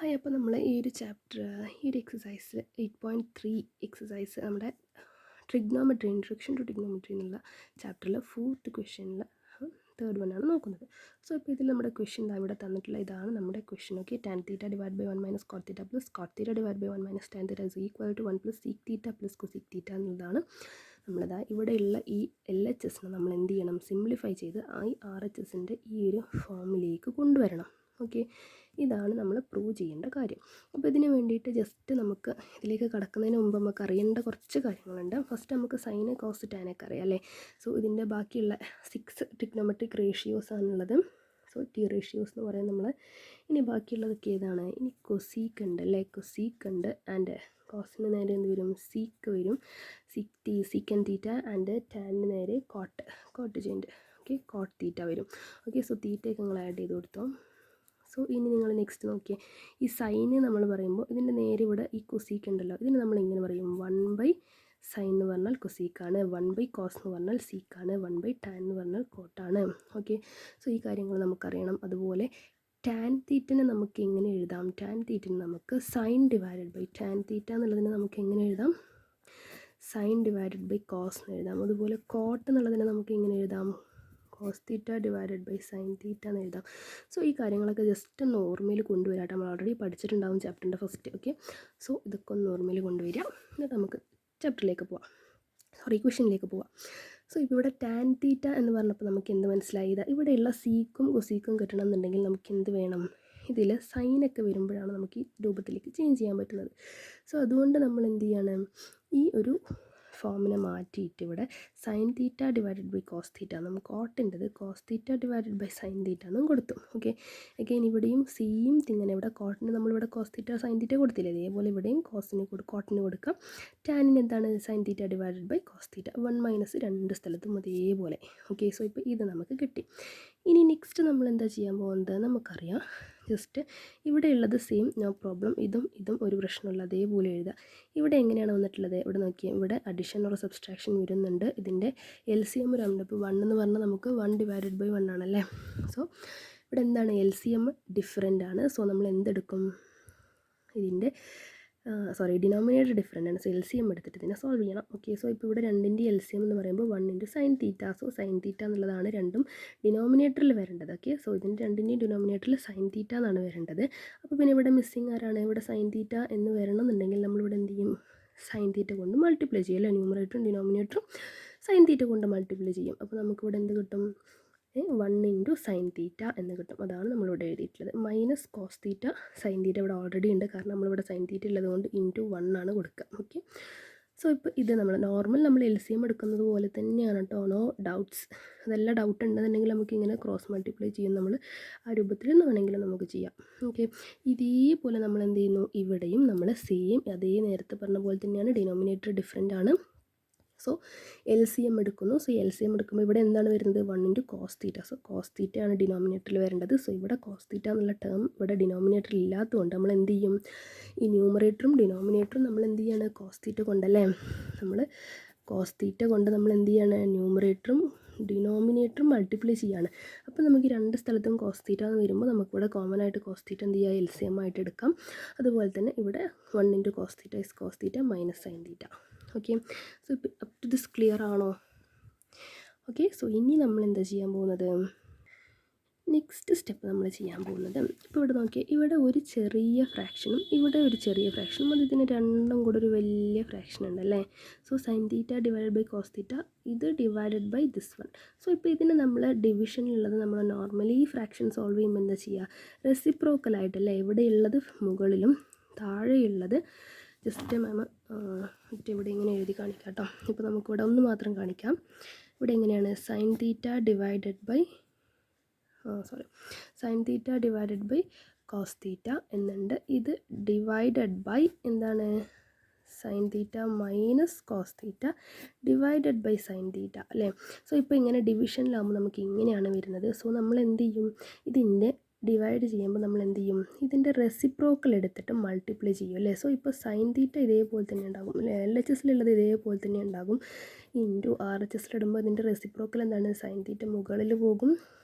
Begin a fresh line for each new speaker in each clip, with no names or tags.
Hi, അപ്പോൾ നമ്മൾ ഈ ഒരു ചാപ്റ്റർ ഈ ഒരു എക്സസൈസ് 8.3 എക്സസൈസ് നമ്മുടെ ട്രിഗ്നോമെട്രി ഇൻട്രൊഡക്ഷൻ ടു ട്രിഗ്നോമെട്രി എന്നുള്ള ചാപ്റ്ററിൽ 4th ക്വസ്റ്റ്യനിൽ 3rd വണ്ണാണ് നോക്കുന്നത്. സോ ഇപ്പോൾ ഇതിൽ നമ്മുടെ ക്വസ്റ്റ്യൻ ഇവിടെ തന്നിട്ടുള്ള ഇതാണ് നമ്മുടെ question. Okay, tan theta divide by 1 minus cot theta plus cot theta divide by 1 minus tan theta is equal to 1 plus sec theta plus cosec theta എന്നുള്ളതാണ്. നമ്മളിതാ ഇവിടെയുള്ള ഈ LHSനെ നമ്മൾ എന്ത് ചെയ്യണം, സിംപ്ലിഫൈ ചെയ്ത് ഈ RHSൻ്റെ ഈ ഒരു ഫോമിലേക്ക് കൊണ്ടുവരണം. ഓക്കെ, ഇതാണ് നമ്മൾ പ്രൂവ് ചെയ്യേണ്ട കാര്യം. അപ്പോൾ ഇതിന് വേണ്ടിയിട്ട് ജസ്റ്റ് നമുക്ക് ഇതിലേക്ക് കടക്കുന്നതിന് മുമ്പ് നമുക്ക് അറിയേണ്ട കുറച്ച് കാര്യങ്ങളുണ്ട്. ഫസ്റ്റ് നമുക്ക് സൈന് കോസ് ടാനൊക്കെ അറിയാം അല്ലേ. സോ ഇതിൻ്റെ ബാക്കിയുള്ള 6 ട്രിഗ്നോമെട്രിക് റേഷ്യോസ് ആണുള്ളത്. സോ ടി റേഷ്യോസ് എന്ന് പറയുന്നത് നമ്മൾ ഇനി ബാക്കിയുള്ളതൊക്കെ ഏതാണ്, ഇനി കൊസീക്ക് ഉണ്ട് അല്ലേ, കൊസീക്ക് ഉണ്ട്. ആൻഡ് കോസിന് നേരെ എന്ത് വരും, സീക്ക് വരും, സീക്കൻ തീറ്റ. ആൻഡ് ടാനിന് നേരെ കോട്ട് ചെയ്യേണ്ട ഓക്കെ, കോട്ട് തീറ്റ വരും. ഓക്കെ, സോ തീറ്റയൊക്കെ നിങ്ങൾ ആഡ് ചെയ്ത് കൊടുത്തോ. സോ ഇനി നിങ്ങൾ നെക്സ്റ്റ് നോക്കിയേ, ഈ സൈന് നമ്മൾ പറയുമ്പോൾ ഇതിൻ്റെ നേരെ ഇവിടെ ഈ കൊസീക്ക് ഉണ്ടല്ലോ, ഇതിന് നമ്മൾ ഇങ്ങനെ പറയും 1 സൈൻ എന്ന് പറഞ്ഞാൽ കൊസീക്കാണ്, 1 കോസ് എന്ന് പറഞ്ഞാൽ സീക്കാണ്, 1 ടാൻ എന്ന് പറഞ്ഞാൽ കോട്ടാണ്. ഓക്കെ, സോ ഈ കാര്യങ്ങൾ നമുക്കറിയണം. അതുപോലെ ടാൻ തീറ്റനെ നമുക്ക് എങ്ങനെ എഴുതാം, ടാൻ തീറ്റനെ നമുക്ക് sine divided by tan theta എന്നുള്ളതിനെ നമുക്ക് എങ്ങനെ എഴുതാം, സൈൻ ഡിവൈഡഡ് ബൈ കോസ് എന്ന് എഴുതാം. അതുപോലെ കോട്ട് എന്നുള്ളതിനെ നമുക്ക് എങ്ങനെ എഴുതാം, cos theta divided by sine theta എന്ന് എഴുതാം. സോ ഈ കാര്യങ്ങളൊക്കെ ജസ്റ്റ് ഒന്ന് ഓർമ്മയിൽ കൊണ്ടുവരാം. നമ്മൾ ഓൾറെഡി പഠിച്ചിട്ടുണ്ടാവും ചാപ്റ്ററിൻ്റെ ഫസ്റ്റ്. ഓക്കെ, സോ ഇതൊക്കെ ഒന്ന് ഓർമ്മയിൽ കൊണ്ടുവരിക. എന്നിട്ട് നമുക്ക് ചാപ്റ്ററിലേക്ക് പോവാം, ക്വസ്റ്റ്യനിലേക്ക് പോവാം. സോ ഇപ്പോൾ ഇവിടെ ടാൻ തീറ്റ എന്ന് പറഞ്ഞപ്പോൾ നമുക്ക് എന്ത് മനസ്സിലായി, ഇവിടെയുള്ള സീക്കും കൊസീക്കും കിട്ടണം എന്നുണ്ടെങ്കിൽ നമുക്ക് എന്ത് വേണം, ഇതിൽ സൈനൊക്കെ വരുമ്പോഴാണ് നമുക്ക് ഈ രൂപത്തിലേക്ക് ചേഞ്ച് ചെയ്യാൻ പറ്റുന്നത്. സോ അതുകൊണ്ട് നമ്മൾ എന്ത് ചെയ്യണം, ഈ ഒരു ഫോമിനെ മാറ്റിയിട്ട് ഇവിടെ sine theta divided by cos theta, നമുക്ക് കോട്ടിൻ്റെത് cos theta divided by sine theta എന്നും കൊടുത്തു. ഓക്കെ, അഗൈൻ ഇവിടെയും സെയിം തിങ്ങനെ, ഇവിടെ കോട്ടിന് നമ്മളിവിടെ കോസ് തീറ്റ സൈൻ തീറ്റ കൊടുത്തില്ലേ, അതേപോലെ ഇവിടെയും കോട്ടിന് കൊടുക്കാം. ടാനിന് എന്താണ്, sine theta divided by cos theta, 1 - രണ്ട് സ്ഥലത്തും അതേപോലെ. ഓക്കെ, സോ ഇപ്പോൾ ഇത് നമുക്ക് കിട്ടി. ഇനി നെക്സ്റ്റ് നമ്മൾ എന്താ ചെയ്യാൻ പോകുന്നത് നമുക്കറിയാം. ജസ്റ്റ് ഇവിടെയുള്ളത് സെയിം, നോ പ്രോബ്ലം, ഇതും ഒരു പ്രശ്നമില്ല, അതേപോലെ എഴുതുക. ഇവിടെ എങ്ങനെയാണ് വന്നിട്ടുള്ളത്, ഇവിടെ നോക്കിയാൽ ഇവിടെ അഡിഷൻ ഓർ സബ്സ്ട്രാക്ഷൻ വരുന്നുണ്ട്. ഇതിൻ്റെ LCM 2, ഇപ്പോൾ 1 എന്ന് പറഞ്ഞാൽ നമുക്ക് 1 ഡിവൈഡഡ് ബൈ 1 ആണല്ലേ. സോ ഇവിടെ എന്താണ്, LCM ഡിഫറെൻ്റ് ആണ്. സോ നമ്മൾ എന്തെടുക്കും, ഇതിൻ്റെ ഡിനോമിനേറ്റർ ഡിഫറെൻ്റ് ആണ്. സോ LCM എടുത്തിട്ട് ഇതിനെ സോൾവ് ചെയ്യണം. ഓക്കെ, സോ ഇപ്പോൾ ഇവിടെ 2ൻ്റെ LCM എന്ന് പറയുമ്പോൾ 1 സൈൻ തീറ്റ. സോ സൈൻ തീറ്റ എന്നുള്ളതാണ് രണ്ടും ഡിനോമിനേറ്ററിൽ വരേണ്ടത്. ഓക്കെ, സോ ഇതിൻ്റെ 2ൻ്റെയും ഡിനോമിനേറ്ററിൽ സൈൻ തീറ്റ എന്നാണ് വരേണ്ടത്. അപ്പോൾ പിന്നെ ഇവിടെ മിസ്സിങ് ആരാണ്, ഇവിടെ സൈൻ തീറ്റ എന്ന് വരണം എന്നുണ്ടെങ്കിൽ നമ്മളിവിടെ എന്ത് ചെയ്യും, സൈൻ തീറ്റ കൊണ്ട് മൾട്ടിപ്ലൈ ചെയ്യും അല്ലേ, ന്യൂമറേറ്ററും ഡിനോമിനേറ്ററും സൈൻ തീറ്റ കൊണ്ട് മൾട്ടിപ്ലൈ ചെയ്യും. അപ്പോൾ നമുക്കിവിടെ എന്ത് കിട്ടും, 1 സൈൻ തീറ്റ എന്ന് കിട്ടും. അതാണ് നമ്മളിവിടെ എഴുതിയിട്ടുള്ളത്. Minus cos theta, sine theta ഇവിടെ ഓൾറെഡി ഉണ്ട്, കാരണം നമ്മളിവിടെ സൈൻ തീറ്റ ഉള്ളതുകൊണ്ട് × 1 ആണ് കൊടുക്കുക. ഓക്കെ, സോ ഇപ്പോൾ ഇത് നമ്മൾ നമ്മൾ LCM എടുക്കുന്നത് പോലെ തന്നെയാണ് കേട്ടോ, നോ ഡൗട്ട്സ്. അതെല്ലാം ഡൗട്ട് ഉണ്ടെന്നുണ്ടെങ്കിൽ നമുക്ക് ഇങ്ങനെ ക്രോസ് മൾട്ടിപ്ലൈ ചെയ്യും, നമ്മൾ ആ രൂപത്തിൽ വേണമെങ്കിലും നമുക്ക് ചെയ്യാം. ഓക്കെ, ഇതേപോലെ നമ്മൾ എന്ത് ചെയ്യുന്നു, ഇവിടെയും നമ്മൾ സെയിം അതേ നേരത്തെ പറഞ്ഞ പോലെ തന്നെയാണ്, ഡിനോമിനേറ്റർ ഡിഫറെൻ്റ് ആണ്. സോ LCM എടുക്കുന്നു. സോ LCM എടുക്കുമ്പോൾ ഇവിടെ എന്താണ് വരുന്നത്, 1 കോസ് തീറ്റ. സോ കോസ് തീറ്റയാണ് ഡിനോമിനേറ്ററിൽ വരേണ്ടത്. സോ ഇവിടെ കോസ് തീറ്റ എന്നുള്ള ടേം ഇവിടെ ഡിനോമിനേറ്ററിൽ ഇല്ലാത്തതുകൊണ്ട് നമ്മൾ എന്ത് ചെയ്യും, ഈ ന്യൂമറേറ്ററും ഡിനോമിനേറ്ററും നമ്മൾ എന്ത് ചെയ്യാണ്, കോസ് തീറ്റ കൊണ്ടല്ലേ, നമ്മൾ കോസ് തീറ്റ കൊണ്ട് നമ്മൾ എന്ത് ചെയ്യാണ്, ന്യൂമറേറ്ററും ഡിനോമിനേറ്ററും മൾട്ടിപ്ലൈ ചെയ്യാണ്. അപ്പോൾ നമുക്ക് ഈ രണ്ട് സ്ഥലത്തും കോസ് തീറ്റ എന്ന് വരുമ്പോൾ നമുക്കിവിടെ കോമൺ ആയിട്ട് കോസ് തീറ്റ എന്ത് ചെയ്യുക, LCM ആയിട്ട് എടുക്കാം. അതുപോലെ തന്നെ ഇവിടെ 1 cos theta is cos theta minus sine theta. Okay, so up to this clear ആണോ? ഓക്കെ, സോ ഇനി നമ്മൾ എന്താ ചെയ്യാൻ പോകുന്നത്, നെക്സ്റ്റ് സ്റ്റെപ്പ് നമ്മൾ ചെയ്യാൻ പോകുന്നത്, ഇപ്പോൾ ഇവിടെ നോക്കിയാൽ ഇവിടെ ഒരു ചെറിയ ഫ്രാക്ഷനും ഇവിടെ ഒരു ചെറിയ ഫ്രാക്ഷനും, അത് ഇതിന് രണ്ടും കൂടെ ഒരു വലിയ ഫ്രാക്ഷൻ ഉണ്ടല്ലേ. So sine theta divided by cos theta, ഇത് divided by this one. So ഇപ്പോൾ ഇതിന് നമ്മൾ ഡിവിഷനിലുള്ളത് നമ്മൾ നോർമലി ഈ ഫ്രാക്ഷൻ സോൾവ് ചെയ്യുമ്പോൾ എന്താ ചെയ്യുക, റെസിപ്രോക്കലായിട്ടല്ലേ, ഇവിടെയുള്ളത് മുകളിലും താഴെയുള്ളത് ജസ്റ്റ് ഇവിടെ ഇങ്ങനെ എഴുതി കാണിക്കാം കേട്ടോ. ഇപ്പോൾ നമുക്കിവിടെ ഒന്ന് മാത്രം കാണിക്കാം. ഇവിടെ എങ്ങനെയാണ്, sine theta divided by sine theta divided by cos theta എന്നുണ്ട്. ഇത് ഡിവൈഡഡ് ബൈ എന്താണ്, sine theta minus cos theta divided by sine theta അല്ലേ. സോ ഇപ്പോൾ ഇങ്ങനെ ഡിവിഷനിലാകുമ്പോൾ നമുക്ക് ഇങ്ങനെയാണ് വരുന്നത്. സോ നമ്മൾ എന്ത് ചെയ്യും, ഇതിൻ്റെ ഡിവൈഡ് ചെയ്യുമ്പോൾ നമ്മൾ എന്ത് ചെയ്യും, ഇതിൻ്റെ റെസിപ്രോക്കൽ എടുത്തിട്ട് മൾട്ടിപ്ലൈ ചെയ്യും അല്ലേ. സോ ഇപ്പോൾ സൈൻ തീറ്റ ഇതേപോലെ തന്നെ ഉണ്ടാകും അല്ലേ, LHSലുള്ളത് ഇതേപോലെ തന്നെ ഉണ്ടാകും. RHSലിടുമ്പോൾ ഇതിൻ്റെ റെസിപ്രോക്കൽ എന്താണ്, സൈൻ തീറ്റ മുകളിൽ പോകും,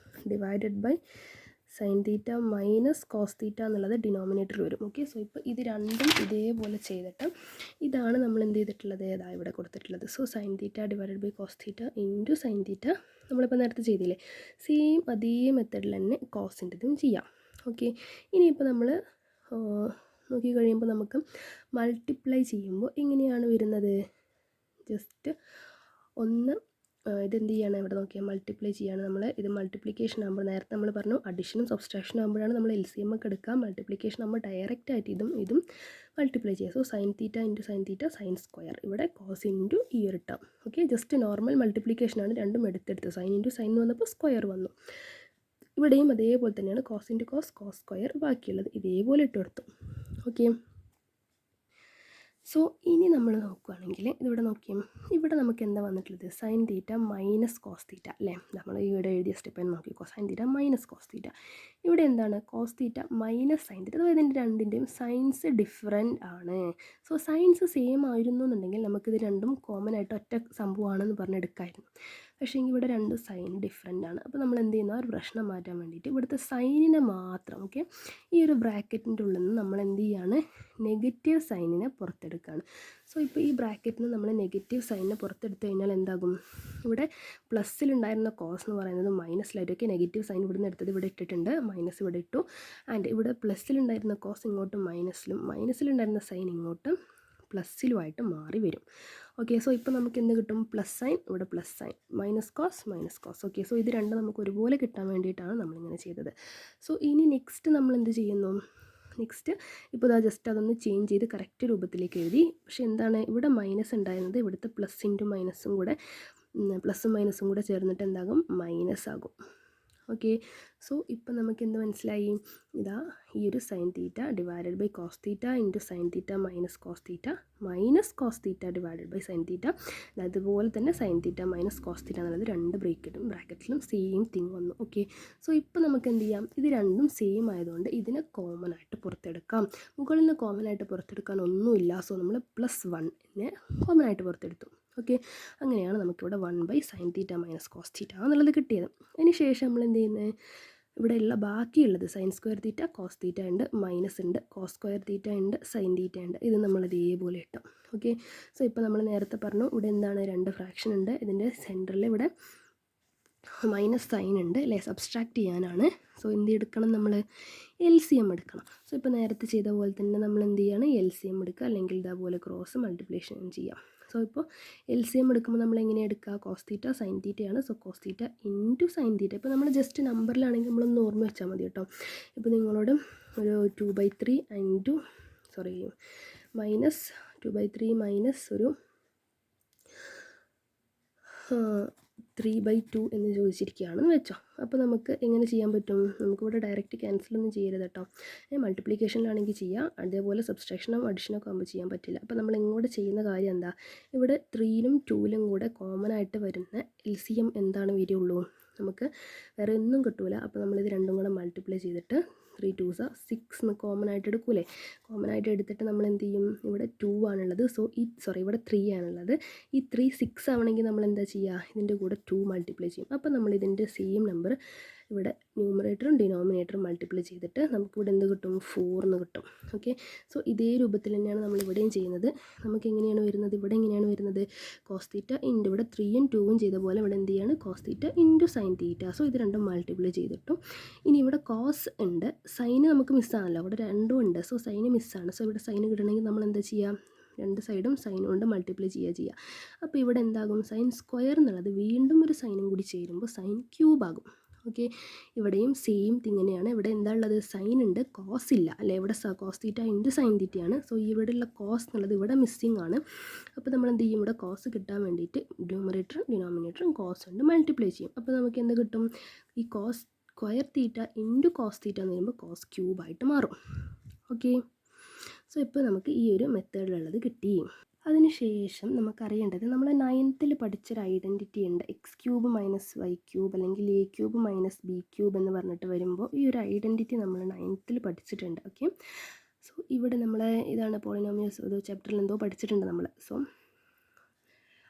divided by sine theta minus cos theta എന്നുള്ളത് ഡിനോമിനേറ്ററിൽ വരും. ഓക്കെ, സോ ഇപ്പോൾ ഇത് രണ്ടും ഇതേപോലെ ചെയ്തിട്ട് ഇതാണ് നമ്മൾ എന്ത് ചെയ്തിട്ടുള്ളത്, ഏതാ ഇവിടെ കൊടുത്തിട്ടുള്ളത്. So sine theta divided by cos theta into sine theta നമ്മളിപ്പോൾ നേരത്തെ ചെയ്തില്ലേ, സെയിം അതേ മെത്തേഡിൽ തന്നെ കോസിൻ്റെതും ചെയ്യാം. ഓക്കെ, ഇനിയിപ്പോൾ നമ്മൾ നോക്കി കഴിയുമ്പോൾ നമുക്ക് മൾട്ടിപ്ലൈ ചെയ്യുമ്പോൾ എങ്ങനെയാണ് വരുന്നത്, ജസ്റ്റ് ഒന്ന് ഇതെന്ത് ചെയ്യാണ്, ഇവിടെ നോക്കിയാൽ മൾട്ടിപ്ലൈ ചെയ്യാണ് നമ്മൾ. ഇത് മൾട്ടിപ്ലിക്കേഷൻ ആകുമ്പോൾ നേരത്തെ നമ്മൾ പറഞ്ഞു അഡിഷനും സബ്സ്ട്രാക്ഷനും ആകുമ്പോഴാണ് നമ്മൾ LCM ഒക്കെ എടുക്കുക. മൾട്ടിപ്ലിക്കേഷൻ ആകുമ്പോൾ ഡയറക്റ്റ് ആയിട്ട് ഇതും മൾട്ടിപ്ലൈ ചെയ്യുക. So sine theta into sine theta sine square, ഇവിടെ കോസ് ഇൻറ്റു ഈ ഒരു ടേം. ഓക്കെ, ജസ്റ്റ് നോർമൽ മൾട്ടിപ്ലിക്കേഷനാണ്, രണ്ടും എടുത്തെടുത്ത് സൈൻ ഇൻറ്റു സൈൻ വന്നപ്പോൾ സ്ക്വയർ വന്നു. ഇവിടെയും അതേപോലെ തന്നെയാണ്, cos into cos cos square, ബാക്കിയുള്ളത് ഇതേപോലെ ഇട്ട് കൊടുത്തു. ഓക്കെ, സോ ഇനി നമ്മൾ നോക്കുകയാണെങ്കിൽ ഇവിടെ നോക്കിയും ഇവിടെ നമുക്ക് എന്താ വന്നിട്ടുള്ളത്, sine theta minus cos theta അല്ലേ. നമ്മൾ ഇവിടെ എഴുതിയ സ്റ്റെപ്പ് എന്ന് നോക്കിക്കോ, sine theta minus cos theta. ഇവിടെ എന്താണ് cos theta minus sine theta, അതായത് ഇതിൻ്റെ രണ്ടിൻ്റെയും സൈൻസ് ഡിഫറെൻ്റ് ആണ്. സോ സൈൻസ് സെയിം ആയിരുന്നു എന്നുണ്ടെങ്കിൽ നമുക്കിത് രണ്ടും കോമൺ ആയിട്ട് ഒറ്റ സംഭവമാണെന്ന് പറഞ്ഞെടുക്കായിരുന്നു. പക്ഷേ ഇവിടെ രണ്ട് സൈൻ ഡിഫറെൻ്റ് ആണ്. അപ്പോൾ നമ്മൾ എന്ത് ചെയ്യുന്നു, ആ ഒരു പ്രശ്നം മാറ്റാൻ വേണ്ടിയിട്ട് ഇവിടുത്തെ സൈനിനെ മാത്രം ഓക്കെ ഈ ഒരു ബ്രാക്കറ്റിൻ്റെ ഉള്ളിൽ നിന്ന് നമ്മൾ എന്ത് ചെയ്യാണ്, നെഗറ്റീവ് സൈനിനെ പുറത്തെടുക്കുകയാണ്. സോ ഇപ്പോൾ ഈ ബ്രാക്കറ്റിൽ നിന്ന് നമ്മൾ നെഗറ്റീവ് സൈനിനെ പുറത്തെടുത്ത് കഴിഞ്ഞാൽ എന്താകും, ഇവിടെ പ്ലസ്സിലുണ്ടായിരുന്ന കോസ് എന്ന് പറയുന്നത് മൈനസിലായിട്ടൊക്കെ നെഗറ്റീവ് സൈൻ ഇവിടുന്ന് എടുത്തത് ഇവിടെ ഇട്ടിട്ടുണ്ട്, മൈനസ് ഇവിടെ ഇട്ടു. ആൻഡ് ഇവിടെ പ്ലസ്സിലുണ്ടായിരുന്ന കോസ് ഇങ്ങോട്ട് മൈനസിലും മൈനസിലുണ്ടായിരുന്ന സൈൻ ഇങ്ങോട്ട് പ്ലസ്സിലുമായിട്ട് മാറി വരും. ഓക്കെ, സോ ഇപ്പോൾ നമുക്ക് എന്ത് കിട്ടും, പ്ലസ് സൈൻ ഇവിടെ plus sign, minus cos. Okay, so ഇത് രണ്ടും നമുക്ക് ഒരുപോലെ കിട്ടാൻ വേണ്ടിയിട്ടാണ് നമ്മളിങ്ങനെ ചെയ്തത്. സോ ഇനി നെക്സ്റ്റ് നമ്മൾ എന്ത് ചെയ്യുന്നു, നെക്സ്റ്റ് ഇപ്പോൾ ഇതാ ജസ്റ്റ് അതൊന്ന് ചേഞ്ച് ചെയ്ത് കറക്റ്റ് രൂപത്തിലേക്ക് എഴുതി. പക്ഷേ എന്താണ് ഇവിടെ മൈനസ് ഉണ്ടായിരുന്നത്, ഇവിടുത്തെ പ്ലസ് ഇൻറ്റു മൈനസും കൂടെ പ്ലസ്സും മൈനസും കൂടെ ചേർന്നിട്ട് എന്താകും, മൈനസ് ആകും. ഓക്കെ, സോ ഇപ്പം നമുക്ക് എന്ത് മനസ്സിലായി, ഇതാ ഈ ഒരു sine theta divided by cos theta into sine theta minus cos theta divided by sine theta. അതുപോലെ തന്നെ sine theta minus cos theta എന്നുള്ളത് രണ്ട് ബ്രാക്കറ്റിലും സെയിം തിങ് വന്നു. ഓക്കെ, സോ ഇപ്പോൾ നമുക്ക് എന്ത് ചെയ്യാം, ഇത് രണ്ടും സെയിം ആയതുകൊണ്ട് ഇതിനെ കോമൺ ആയിട്ട് പുറത്തെടുക്കാം. മുകളിൽ നിന്ന് കോമൺ ആയിട്ട് പുറത്തെടുക്കാൻ ഒന്നുമില്ല, സോ നമ്മൾ +1 കോമൺ ആയിട്ട് പുറത്തെടുത്തു. ഓക്കെ, അങ്ങനെയാണ് നമുക്കിവിടെ 1/sin തീറ്റ മൈനസ് കോസ് തീറ്റ എന്നുള്ളത് കിട്ടിയത്. അതിന് ശേഷം നമ്മൾ എന്ത് ചെയ്യുന്നത്, ഇവിടെയുള്ള ബാക്കിയുള്ളത് sine square theta cos theta ഉണ്ട്, മൈനസ് ഉണ്ട്, കോസ് സ്ക്വയർ തീറ്റ ഉണ്ട്, സൈൻ തീറ്റ ഉണ്ട്, ഇത് നമ്മൾ ഇതേപോലെ ഇട്ടു. ഓക്കെ, സോ ഇപ്പോൾ നമ്മൾ നേരത്തെ പറഞ്ഞു ഇവിടെ എന്താണ്, രണ്ട് ഫ്രാക്ഷൻ ഉണ്ട്, ഇതിൻ്റെ സെൻറ്ററിൽ ഇവിടെ മൈനസ് സൈൻ ഉണ്ട് അല്ലേ, സബ്സ്ട്രാക്ട് ചെയ്യാനാണ്. സോ എന്ത് എടുക്കണം, നമ്മൾ LCM എടുക്കണം. സോ ഇപ്പോൾ നേരത്തെ ചെയ്ത പോലെ തന്നെ നമ്മൾ എന്ത് ചെയ്യാണ്, LCM എടുക്കുക, അല്ലെങ്കിൽ ഇതേപോലെ ക്രോസ് മൾട്ടിപ്ലിക്കേഷൻ ചെയ്യാം. സോ ഇപ്പോൾ LCM എടുക്കുമ്പോൾ നമ്മൾ എങ്ങനെ എടുക്കുക, കോസ് തീറ്റ സൈൻ തീറ്റയാണ്. So cos theta into sine theta. ഇപ്പോൾ നമ്മൾ ജസ്റ്റ് നമ്പറിലാണെങ്കിൽ നമ്മളൊന്ന് ഓർമ്മ വെച്ചാൽ മതി കേട്ടോ. ഇപ്പോൾ നിങ്ങളോട് ഒരു 2/3 ഇൻറ്റു മൈനസ് 2/3 മൈനസ് ഒരു 3/2 എന്ന് ചോദിച്ചിരിക്കുകയാണെന്ന് വെച്ചോ. അപ്പോൾ നമുക്ക് എങ്ങനെ ചെയ്യാൻ പറ്റും, നമുക്കിവിടെ ഡയറക്റ്റ് ക്യാൻസലൊന്നും ചെയ്യരുത് കേട്ടോ. മൾട്ടിപ്ലിക്കേഷനിലാണെങ്കിൽ ചെയ്യാം, അതേപോലെ സബ്സ്ട്രാക്ഷനോ അഡിഷനൊക്കെ ആകുമ്പോൾ ചെയ്യാൻ പറ്റില്ല. അപ്പോൾ നമ്മൾ ഇങ്ങോട്ട് ചെയ്യുന്ന കാര്യം എന്താ, ഇവിടെ 3ലും 2ലും കൂടെ കോമൺ ആയിട്ട് വരുന്ന LCM എന്താണ് വരികയുള്ളൂ, നമുക്ക് വേറെ ഒന്നും കിട്ടൂല. അപ്പോൾ നമ്മളിത് രണ്ടും കൂടെ മൾട്ടിപ്ലൈ ചെയ്തിട്ട് 3 2s 6 എന്ന് കോമൺ ആയിട്ട് എടുക്കൂലേ, കോമൺ ആയിട്ട് എടുത്തിട്ട് നമ്മൾ എന്ത് ചെയ്യും, ഇവിടെ 2 ആണുള്ളത്, സോ ഇവിടെ 3 ആണുള്ളത്. ഈ 3 6 ആവണമെങ്കിൽ നമ്മൾ എന്താ ചെയ്യുക, ഇതിൻ്റെ കൂടെ 2 മൾട്ടിപ്ലൈ ചെയ്യും. അപ്പോൾ നമ്മൾ ഇതിൻ്റെ സെയിം നമ്പർ ഇവിടെ ന്യൂമറേറ്ററും ഡിനോമിനേറ്ററും മൾട്ടിപ്ലൈ ചെയ്തിട്ട് നമുക്കിവിടെ എന്ത് കിട്ടും, 4 എന്ന് കിട്ടും. ഓക്കെ, സോ ഇതേ രൂപത്തിൽ തന്നെയാണ് നമ്മൾ ഇവിടെയും ചെയ്യുന്നത്. നമുക്ക് എങ്ങനെയാണ് വരുന്നത്, ഇവിടെ എങ്ങനെയാണ് വരുന്നത്, കോസ് തീറ്റ ഇൻറ്റു ഇവിടെ 3ഉം 2ഉം ചെയ്ത പോലെ ഇവിടെ എന്ത് ചെയ്യാണ്, cos theta into sine theta. So ഇത് രണ്ടും മൾട്ടിപ്ലൈ ചെയ്തിട്ടു. ഇനി ഇവിടെ കോസ് ഉണ്ട്, സൈന് നമുക്ക് മിസ്സാണല്ലോ, ഇവിടെ രണ്ടും ഉണ്ട്, സോ സൈന് മിസ്സാണ്. സോ ഇവിടെ സൈന് കിട്ടണമെങ്കിൽ നമ്മൾ എന്താ ചെയ്യുക, രണ്ട് സൈഡും സൈൻ കൊണ്ട് മൾട്ടിപ്ലൈ ചെയ്യുക. അപ്പോൾ ഇവിടെ എന്താകും, സൈൻ സ്ക്വയർ എന്നുള്ളത് വീണ്ടും ഒരു സൈനും കൂടി ചേരുമ്പോൾ സൈൻ ക്യൂബ് ആകും. ഓക്കെ, ഇവിടെയും സെയിം തിങ് തന്നെയാണ്. ഇവിടെ എന്താ ഉള്ളത്, സൈൻ ഉണ്ട്, കോസ് ഇല്ല അല്ലേ, ഇവിടെ കോസ് തീറ്റ ഇൻറ്റു സൈൻ തീറ്റയാണ്. സോ ഇവിടെയുള്ള കോസ് എന്നുള്ളത് ഇവിടെ മിസ്സിങ് ആണ്. അപ്പോൾ നമ്മൾ എന്ത് ചെയ്യും, ഇവിടെ കോസ് കിട്ടാൻ വേണ്ടിയിട്ട് ന്യൂമറേറ്ററും ഡിനോമിനേറ്ററും കോസ് കൊണ്ട് മൾട്ടിപ്ലൈ ചെയ്യും. അപ്പോൾ നമുക്ക് എന്ത് കിട്ടും, ഈ cos square theta into cos theta എന്ന് പറയുമ്പോൾ കോസ് ക്യൂബായിട്ട് മാറും. ഓക്കെ, സോ ഇപ്പോൾ നമുക്ക് ഈ ഒരു മെത്തേഡിലുള്ളത് കിട്ടി. അതിനുശേഷം നമുക്കറിയേണ്ടത് നമ്മൾ 9th പഠിച്ചൊരു ഐഡൻറ്റിറ്റി ഉണ്ട്, x³ മൈനസ് y³ അല്ലെങ്കിൽ a³ മൈനസ് b³ എന്ന് പറഞ്ഞിട്ട് വരുമ്പോൾ ഈ ഒരു ഐഡൻറ്റിറ്റി നമ്മൾ 9th പഠിച്ചിട്ടുണ്ട്. ഓക്കെ, സോ ഇവിടെ നമ്മൾ ഇതാണ് പോളിനോമിയൽസ്, ഒരു ചാപ്റ്ററിൽ എന്തോ പഠിച്ചിട്ടുണ്ട് നമ്മൾ. സോ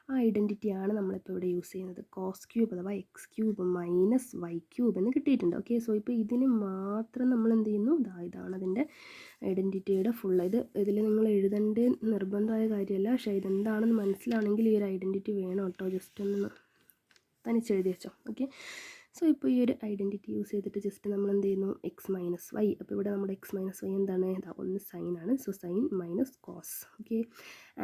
ആ ഐഡൻറ്റിറ്റിയാണ് നമ്മളിപ്പോൾ ഇവിടെ യൂസ് ചെയ്യുന്നത്. കോസ് ക്യൂബ് അഥവാ x cube minus y cube എന്ന് കിട്ടിയിട്ടുണ്ട്. ഓക്കെ, സോ ഇപ്പോൾ ഇതിന് മാത്രം നമ്മൾ എന്ത് ചെയ്യുന്നു, ഇതാണ് അതിൻ്റെ ഐഡൻറ്റിറ്റിയുടെ ഫുൾ. ഇതിൽ നിങ്ങൾ എഴുതേണ്ട നിർബന്ധമായ കാര്യമല്ല, പക്ഷേ ഇതെന്താണെന്ന് മനസ്സിലാണെങ്കിൽ ഈ ഒരു ഐഡൻറ്റിറ്റി വേണം കേട്ടോ. ജസ്റ്റ് ഒന്ന് തനിച്ചെഴുതി വെച്ചോ. ഓക്കെ, സോ ഇപ്പോൾ ഈ ഒരു ഐഡൻറ്റിറ്റി യൂസ് ചെയ്തിട്ട് ജസ്റ്റ് നമ്മൾ എന്ത് ചെയ്യുന്നു, എക്സ് മൈനസ് വൈ. അപ്പോൾ ഇവിടെ നമ്മുടെ എക്സ് മൈനസ് വൈ എന്താണ്, ഒന്ന് സൈനാണ്. So sine minus cos. Okay,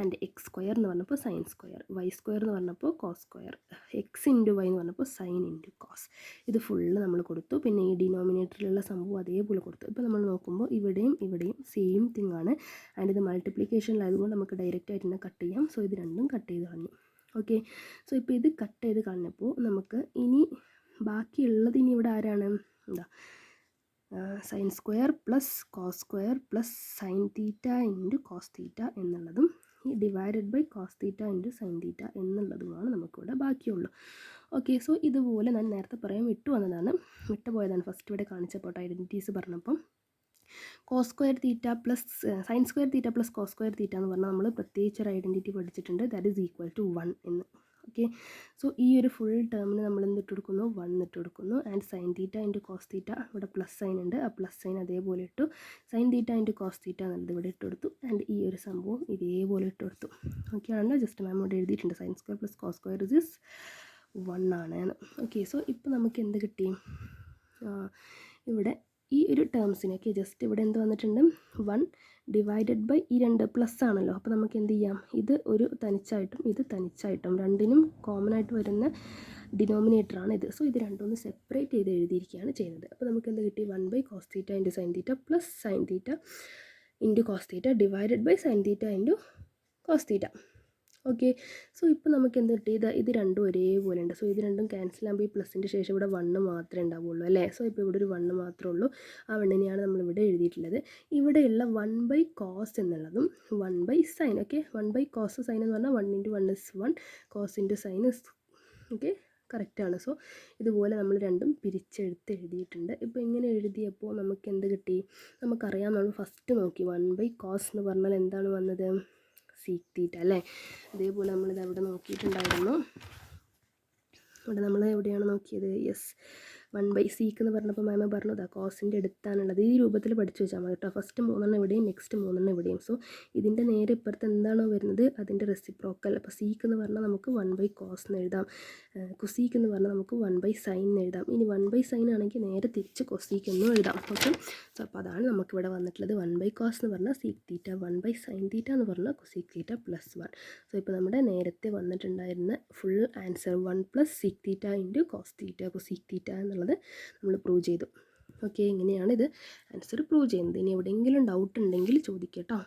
and X square എന്ന് പറഞ്ഞപ്പോൾ സൈൻ സ്ക്വയർ, വൈ സ്ക്വയർ എന്ന് പറഞ്ഞപ്പോൾ cos square, X into Y എന്ന് പറഞ്ഞപ്പോൾ സൈൻ ഇൻറ്റു കോസ്. ഇത് ഫുള്ള് നമ്മൾ കൊടുത്തു. പിന്നെ ഈ ഡിനോമിനേറ്ററിലുള്ള സംഭവം അതേപോലെ കൊടുത്തു. ഇപ്പോൾ നമ്മൾ നോക്കുമ്പോൾ ഇവിടെയും സെയിം തിങ് ആണ്. ആൻഡ് ഇത് മൾട്ടിപ്ലിക്കേഷനിലായതുകൊണ്ട് നമുക്ക് ഡയറക്റ്റ് ആയിട്ട് തന്നെ കട്ട് ചെയ്യാം. സോ ഇത് രണ്ടും കട്ട് ചെയ്ത് കളഞ്ഞു. ഓക്കെ, സോ ഇപ്പോൾ ഇത് കട്ട് ചെയ്ത് കളഞ്ഞപ്പോൾ നമുക്ക് ഇനി ബാക്കിയുള്ളത് ഇനി ഇവിടെ ആരാണ്, sine square plus cos square plus sine theta into cos theta എന്നുള്ളതും ഈ divided by cos theta into sine theta എന്നുള്ളതുമാണ് നമുക്കിവിടെ ബാക്കിയുള്ളൂ. ഓക്കെ, സോ ഇതുപോലെ ഞാൻ നേരത്തെ പറയാൻ വിട്ടുപോയതാണ് ഫസ്റ്റ് ഇവിടെ കാണിച്ചപ്പോൾ ഐഡൻറ്റിറ്റീസ് പറഞ്ഞപ്പം. Cos square theta plus sine square theta plus cos square theta എന്ന് പറഞ്ഞാൽ നമ്മൾ പ്രത്യേകിച്ച് ഒരു ഐഡൻറ്റിറ്റി പഠിച്ചിട്ടുണ്ട്, ദാറ്റ് ഈസ് ഈക്വൽ ടു 1 എന്ന്. ഓക്കെ, സോ ഈ ഒരു ഫുൾ ടേമിന് നമ്മൾ എന്തിട്ട് കൊടുക്കുന്നു, 1 ഇട്ട് കൊടുക്കുന്നു. And sine theta into cos theta, ഇവിടെ പ്ലസ് സൈൻ ഉണ്ട്, ആ പ്ലസ് സൈൻ അതേപോലെ ഇട്ടു. Sine theta into cos theta എന്നുള്ളത് ഇവിടെ ഇട്ട് കൊടുത്തു. ആൻഡ് ഈ ഒരു സംഭവം ഇതേപോലെ ഇട്ട് കൊടുത്തു. ഓക്കെ ആണല്ലോ, ജസ്റ്റ് മാം ഇവിടെ എഴുതിയിട്ടുണ്ട് sine square plus cos square is 1 ആണ്. ഓക്കെ, സോ ഇപ്പോൾ നമുക്ക് എന്ത് കിട്ടി, ഇവിടെ ഈ ഒരു ടേംസിനൊക്കെ ജസ്റ്റ് ഇവിടെ എന്ത് വന്നിട്ടുണ്ട്, 1 ഡിവൈഡഡ് ബൈ ഈ 2 പ്ലസ് ആണല്ലോ. അപ്പോൾ നമുക്ക് എന്ത് ചെയ്യാം, ഇത് ഒരു തനിച്ചായിട്ടും ഇത് തനിച്ചായിട്ടും രണ്ടിനും കോമൺ ആയിട്ട് വരുന്ന ഡിനോമിനേറ്ററാണ് ഇത്. സോ ഇത് രണ്ടൊന്ന് സെപ്പറേറ്റ് ചെയ്ത് എഴുതിയിരിക്കുകയാണ് ചെയ്യുന്നത്. അപ്പോൾ നമുക്ക് എന്ത് കിട്ടി, 1 by cos theta into sine theta plus sine theta into cos theta divided by sine theta into cos theta. Okay, so ഇപ്പോൾ നമുക്ക് എന്ത് കിട്ടി, ഇത് രണ്ടും ഒരേപോലെ ഉണ്ട്. സോ ഇത് രണ്ടും ക്യാൻസൽ ആകുമ്പോൾ ഈ പ്ലസിൻ്റെ ശേഷം ഇവിടെ 1 മാത്രമേ ഉണ്ടാവുള്ളൂ അല്ലേ. സോ ഇപ്പോൾ ഇവിടെ ഒരു 1 മാത്രമേ ഉള്ളൂ. ആ 1നെയാണ് നമ്മളിവിടെ എഴുതിയിട്ടുള്ളത്. ഇവിടെയുള്ള 1 ബൈ കോസ് എന്നുള്ളതും 1 by sine. Okay, 1 by cos sine എന്ന് പറഞ്ഞാൽ 1 into 1 is 1, cos into sine is, okay കറക്റ്റാണ്. സോ ഇതുപോലെ നമ്മൾ രണ്ടും പിരിച്ചെടുത്ത് എഴുതിയിട്ടുണ്ട്. ഇപ്പോൾ ഇങ്ങനെ എഴുതിയപ്പോൾ നമുക്ക് എന്ത് കിട്ടി, നമുക്കറിയാം, നമ്മൾ ഫസ്റ്റ് നോക്കി 1 ബൈ കോസ് എന്ന് പറഞ്ഞാൽ എന്താണ് വന്നത്, സീക്ക് തീറ്റ അല്ലേ. അതേപോലെ നമ്മളിത് അവിടെ നോക്കിയിട്ടുണ്ടായിരുന്നു. ഇവിടെ നമ്മൾ എവിടെയാണ് നോക്കിയത്, യെസ് 1 ബൈ സീക്ക് എന്ന് പറഞ്ഞപ്പോൾ മാമ പറഞ്ഞതാ കോസിൻ്റെ അടുത്താണുള്ളത്. ഈ രൂപത്തിൽ പഠിച്ചു വെച്ചാൽ മതി കേട്ടോ. ഫസ്റ്റ് 3 ഇവിടെയും നെക്സ്റ്റ് 3 ഇവിടെയും. സോ ഇതിൻ്റെ നേരെ ഇപ്പുറത്ത് എന്താണോ വരുന്നത് അതിൻ്റെ റെസിപ്രോക്കൽ. അപ്പോൾ സീക്ക് എന്ന് പറഞ്ഞാൽ നമുക്ക് 1 ബൈ കോസ് എന്ന് എഴുതാം, കൊസീക്ക് എന്ന് പറഞ്ഞാൽ നമുക്ക് 1 ബൈ സൈൻ എന്ന് എഴുതാം. ഇനി 1 ബൈ സൈൻ ആണെങ്കിൽ നേരെ തിരിച്ച് കൊസീക്ക് എന്നും എഴുതാം. ഓക്കെ, സോ അപ്പോൾ അതാണ് നമുക്കിവിടെ വന്നിട്ടുള്ളത്. 1 ബൈ കോസ് എന്ന് പറഞ്ഞാൽ sec theta, 1 by sine theta എന്ന് പറഞ്ഞാൽ കൊസീക്ക് തീറ്റ പ്ലസ് 1. സോ ഇപ്പോൾ നമ്മുടെ നേരത്തെ വന്നിട്ടുണ്ടായിരുന്ന full answer 1 plus sec theta into cos theta cosec theta എന്നുള്ളത് നമ്മൾ പ്രൂവ് ചെയ്തു. ഓക്കെ, ഇങ്ങനെയാണ് ഇത് ആൻസർ പ്രൂവ് ചെയ്യുന്നത്. ഇനി എവിടെയെങ്കിലും ഡൗട്ട് ഉണ്ടെങ്കിൽ ചോദിക്കാം കേട്ടോ.